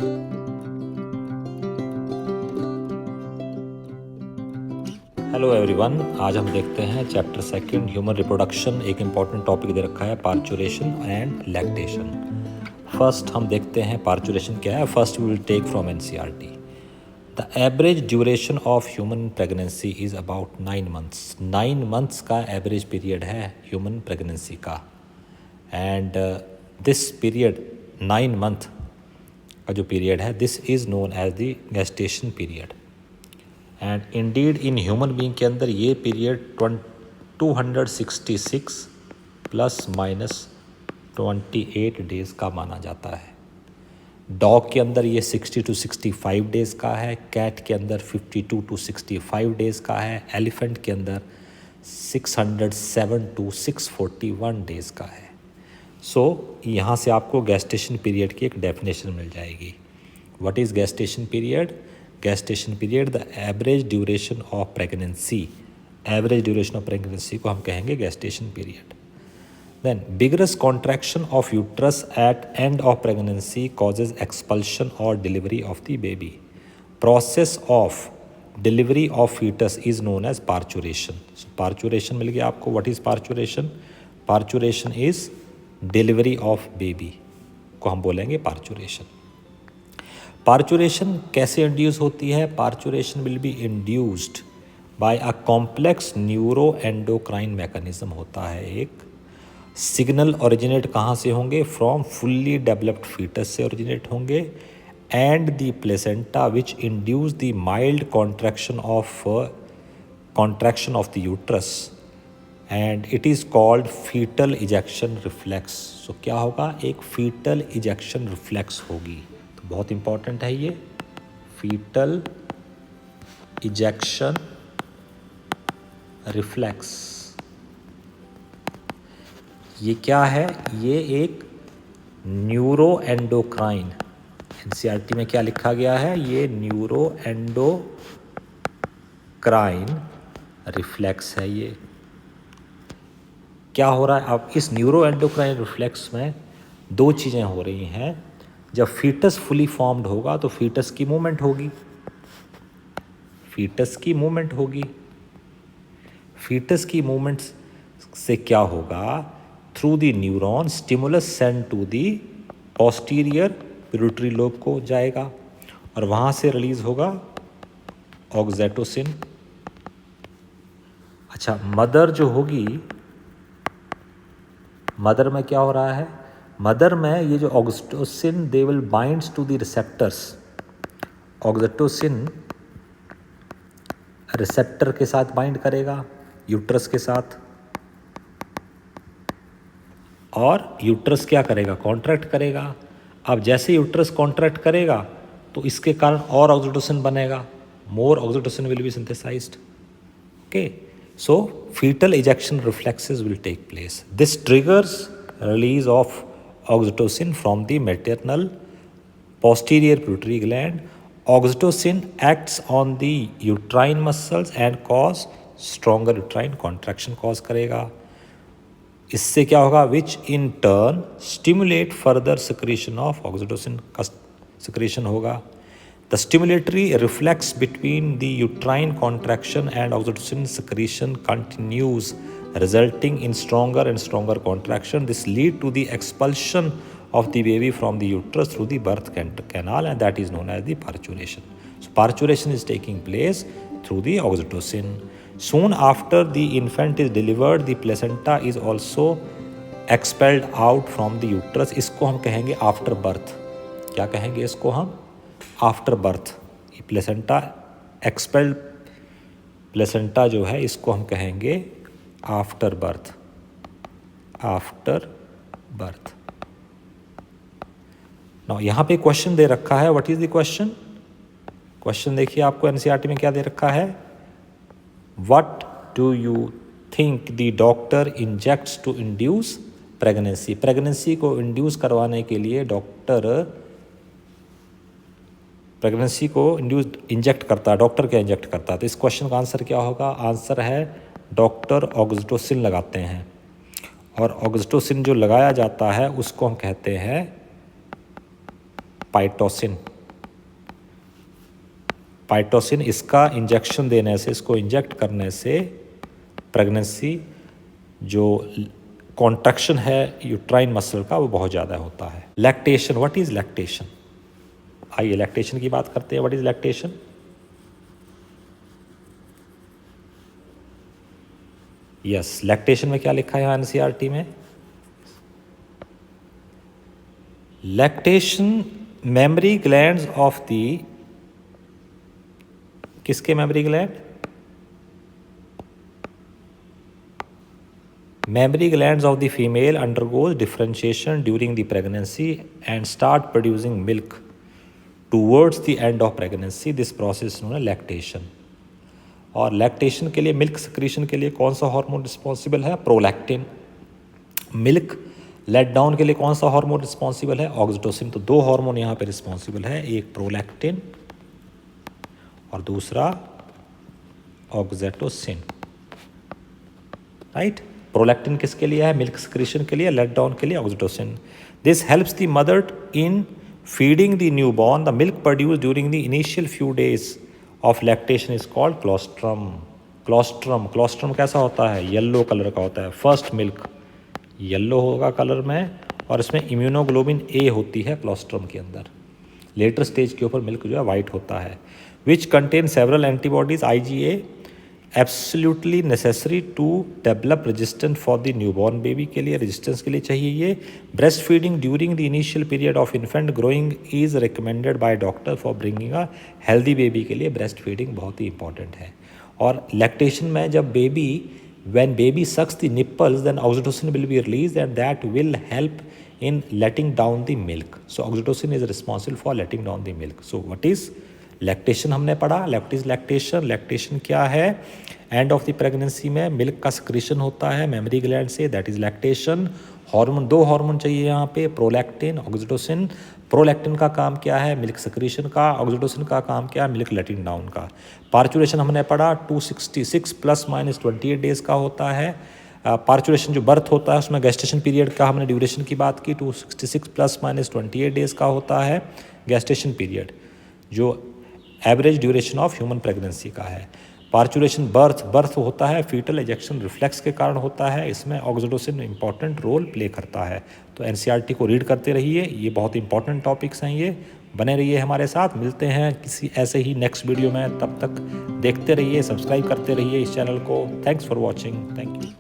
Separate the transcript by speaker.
Speaker 1: Hello everyone, आज हम देखते हैं चैप्टर सेकंड ह्यूमन रिप्रोडक्शन। एक इम्पॉर्टेंट टॉपिक दे रखा है पार्चुरेशन एंड लैक्टेशन। फर्स्ट हम देखते हैं पार्चुरेशन क्या है। First we will take from NCERT. The average duration of human pregnancy is about 9 months. 9 months का एवरेज पीरियड है ह्यूमन प्रेगनेंसी का। एंड दिस पीरियड 9 मंथ का जो पीरियड है, this is known as the gestation period. And indeed in human being के अंदर ये period 266 plus minus 28 days का माना जाता है। डॉग के अंदर ये 60 to 65 डेज़ का है। कैट के अंदर 52 to 65 डेज़ का है। एलिफेंट के अंदर 607 to 641 डेज़ का है। सो यहाँ से आपको गेस्टेशन पीरियड की एक डेफिनेशन मिल जाएगी। What is gestation period? Gestation period, the average duration of pregnancy. Average duration of pregnancy को हम कहेंगे gestation period. Then vigorous contraction of uterus at end of pregnancy causes expulsion or delivery of the baby. Process of delivery of fetus is known as parturition. So parturition मिल गया आपको. What is parturition? Parturition is delivery of baby को हम बोलेंगे parturition. Parturition कैसे induce होती है? Parturition will be induced by a complex neuro endocrine mechanism होता है। एक सिग्नल ओरिजिनेट कहाँ से होंगे? फ्रॉम फुल्ली डेवलप्ड फीटस से ओरिजिनेट होंगे। And the placenta which induce the mild contraction of the uterus and it is called fetal ejection reflex. So क्या होगा? एक फीटल इजेक्शन रिफ्लेक्स होगी। बहुत इंपॉर्टेंट है ये फीटल इजेक्शन रिफ्लेक्स। ये क्या है? ये एक न्यूरो एंडोक्राइन, एनसीईआरटी में क्या लिखा गया है? ये न्यूरो एंडोक्राइन रिफ्लेक्स है। ये क्या हो रहा है? अब इस न्यूरो एंडोक्राइन रिफ्लेक्स में दो चीज़ें हो रही हैं। जब फीटस फुली फॉर्म्ड होगा तो फीटस की मूवमेंट होगी। फीटस की मूवमेंट होगी। फीटस की मूवमेंट से क्या होगा? Through the neuron stimulus send to the posterior pituitary lobe को जाएगा और वहाँ से रिलीज होगा ऑक्सीटोसिन। अच्छा, मदर जो होगी, मदर में क्या हो रहा है? मदर में ये जो oxytocin they will binds to the receptors. Oxytocin receptor के साथ बाइंड करेगा, यूट्रस के साथ, और यूट्रस क्या करेगा? कॉन्ट्रैक्ट करेगा। अब जैसे यूट्रस कॉन्ट्रैक्ट करेगा तो इसके कारण और ऑक्सीटोसिन बनेगा, more oxytocin will be synthesised. Okay, so fetal ejection reflexes will take place. This triggers release of oxytocin from the maternal posterior pituitary gland. Oxytocin acts on the uterine muscles and cause stronger uterine contraction cause करेगा। इससे क्या होगा? which in turn stimulate further secretion of oxytocin का secretion होगा। The stimulatory reflex between the uterine contraction and oxytocin secretion continues, resulting in stronger and stronger contraction. This lead to the expulsion of the baby from the uterus through the birth canal, and that is known as the parturition. So parturition is taking place through the oxytocin. Soon after the infant is delivered, the placenta is also expelled out from the uterus. इसको हम कहेंगे after birth. क्या कहेंगे इसको हम? After birth. Placenta expelled placenta जो है इसको हम कहेंगे after birth. After birth. Now यहाँ पे क्वेश्चन दे रखा है। What is the question? Question देखिए आपको एनसीईआरटी में क्या दे रखा है? What do you think the doctor injects to induce pregnancy? Pregnancy को इंड्यूस करवाने के लिए डॉक्टर प्रेगनेंसी को इंजेक्ट करता है। डॉक्टर क्या इंजेक्ट करता है? तो इस क्वेश्चन का आंसर क्या होगा? आंसर है डॉक्टर ऑक्सीटोसिन लगाते हैं, और ऑक्सीटोसिन जो लगाया जाता है उसको हम कहते हैं पाइटोसिन। पाइटोसिन, इसका इंजेक्शन देने से, इसको इंजेक्ट करने से प्रेगनेंसी जो कॉन्ट्रैक्शन है यूट्राइन मसल का वो बहुत ज़्यादा होता है। Lactation, what is lactation? आइए लैक्टेशन की बात करते हैं। What is lactation? Yes, lactation में क्या लिखा है यहाँ एनसीईआरटी में? Lactation mammary glands of the, किसके mammary gland? Mammary glands of the female undergoes differentiation during the pregnancy and start producing milk towards the end of pregnancy. This process is known as lactation. और lactation के लिए, milk secretion के लिए कौन सा hormone responsible है? Prolactin. Milk late down के लिए कौन सा हार्मोन रिस्पॉन्सिबल है? ऑक्सीटोसिन। तो दो हार्मोन यहाँ पे रिस्पॉन्सिबल है, एक प्रोलैक्टिन और दूसरा ऑक्सीटोसिन, राइट। प्रोलैक्टिन किसके लिए है? मिल्क सिक्रीशन के लिए, लेट डाउन के लिए oxytocin. This helps the mother in feeding the newborn. The milk produce during the initial few days of lactation is called colostrum. Colostrum, colostrum कैसा होता है? येलो कलर का होता है। फर्स्ट मिल्क येलो होगा colour में और इसमें इम्यूनोग्लोबिन ए होती है क्लोस्ट्रम के अंदर। लेटर स्टेज के ऊपर मिल्क जो है वाइट होता है। Which contain several antibodies IgA absolutely necessary to develop resistance for the newborn baby के लिए, रेजिस्टेंस के लिए चाहिए ये। Breast feeding during the initial period of infant growing is recommended by doctor for bringing a healthy baby के लिए breast feeding बहुत ही important है। और लैक्टेशन में जब baby, when baby sucks the nipples, then oxytocin will be released and that will help in letting down the milk. So oxytocin is responsible for letting down the milk. So what is lactation? हमने पढ़ा what is lactation. Lactation क्या है? End of the pregnancy में milk का secretion होता है mammary gland से, that is lactation. Hormone, दो हार्मोन चाहिए यहाँ पे, प्रोलैक्टिन, ऑक्सीटोसिन। प्रोलैक्टिन का काम क्या है? मिल्क सिक्रीशन का। ऑक्सीटोसिन का काम क्या है? मिल्क लेटिंग डाउन का। पार्चुलेशन हमने पढ़ा 266 ± 28 डेज का होता है। पार्चुलेशन जो बर्थ होता है उसमें गेस्टेशन पीरियड का हमने ड्यूरेशन की बात की, 266 ± 28 डेज का होता है गेस्टेशन पीरियड, जो average duration of human pregnancy का है। पार्चुलेशन बर्थ होता है फीटल एजेक्शन रिफ्लेक्स के कारण होता है, इसमें ऑक्सीटोसिन इंपॉर्टेंट रोल प्ले करता है। तो एनसीईआरटी को रीड करते रहिए, ये बहुत इंपॉर्टेंट टॉपिक्स हैं, ये बने रहिए हमारे साथ। मिलते हैं किसी ऐसे ही नेक्स्ट वीडियो में, तब तक देखते रहिए, सब्सक्राइब करते रहिए इस चैनल को। Thanks for watching, thank you.